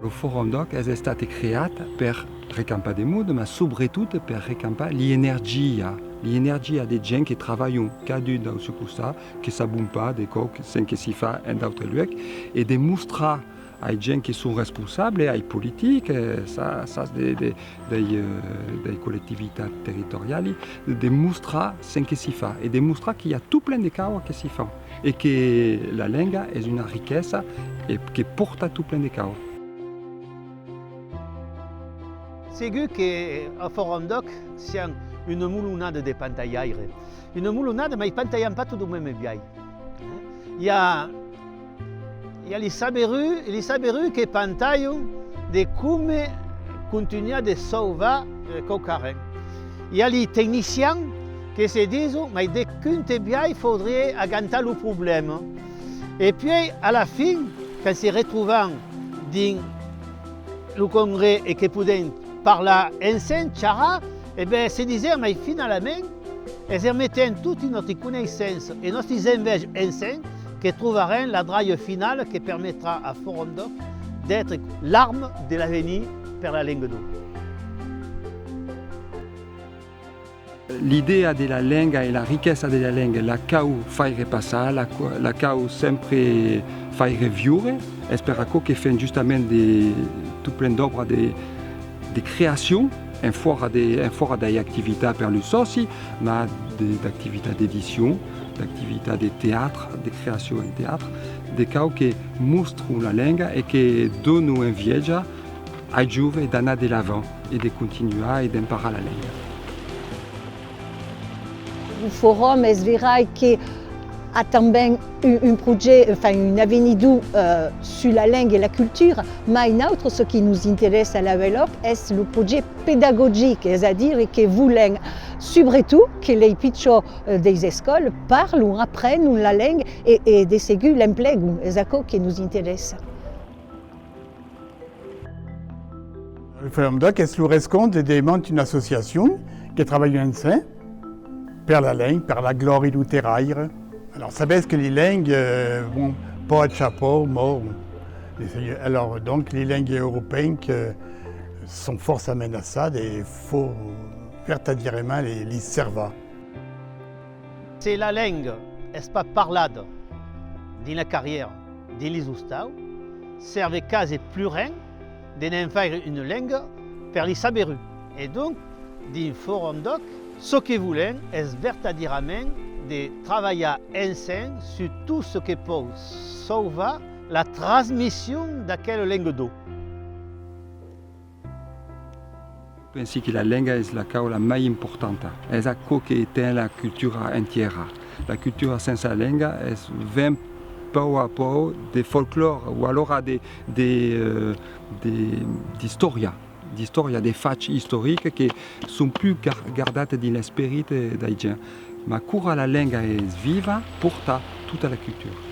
Lo Forum Doc è stato creato per recampare del mondo, ma soprattutto per recampare l'energia dei gente che lavorano cadù da su questo, che sanno pas di cosa che si fa in altri luoghi, e dimostrare ai gente che sono responsabili, ai politici, delle collettività territoriali, dimostrare ce che si fa e dimostrare qu'il y a tout plein de cose che si fanno e che la lingua è una ricchezza e che porta tout plein de cose. Segur che a Forum Doc siamo una mulunada di pantagliaire. Una mulunada, ma i pantagliam pas tutto même biai. Il y a gli saberu che pantagliano di come continuare a salvare il cocaren. Il y a gli tecnicieni che si dicono ma di quante biai faudrait agantare il problema. E poi alla fine, quando si ritrovano in il congrès e che possono parlare insieme, e bien si dice ma finalmente si mettono tutte le nostre conoscenze e i nostri invece insieme che troveranno la draia finale che permetterà a Forum Doc d'être l'arme de l'avenir per la lingua d'O. L'idea della lingua e la ricchezza della lingua, la cau fai ripassare, la cau sempre fai revivere, e spero che fa giustamente tutto plein d'opere di creazione, in fuori delle attività per i soci, ma di attività di edizione, di attività di teatro, di creazione in teatro, di cose che mostrano la lingua e che danno invidia ai giovani di andare avanti e di continuare e di imparare la lingua. O Forum es verá que há também projet, enfin une avenue sur la langue et la culture, mais un autre, ce qui nous intéresse à la Velop, est le projet pédagogique, c'est-à-dire que voulons surtout que les pitchos des écoles parlent ou apprennent la langue et de seguir l'empleo, c'est ce qui nous intéresse. Le Forum Doc est le rescompte des membres d'une association qui travaille ensemble per la langue, per la gloria du terrain. Alors, ça veut dire que les langues vont pas de chapeau, mort. Alors, donc, les langues européennes sont fort menacées et il faut verdaderement les servir. Si la langue n'est pas parlée dans la carrière de l'Isustau, serve quasi plus rien de ne faire une langue pour les saberu. Et donc, dans Forum Doc, ce que nous voulons est verdaderament de travailler ensemble sur tout ce qui peut sauver la transmission de quelle langue d'eau. Je pense que la lingua è la cosa più importante, è ciò che tiene la cultura intera. La cultura senza lingua è un po' a po' di folklore o allora di storia, di fatti storici che sono più guardate nello spirito dei gente. Ma cura la lingua è viva, porta tutta la cultura.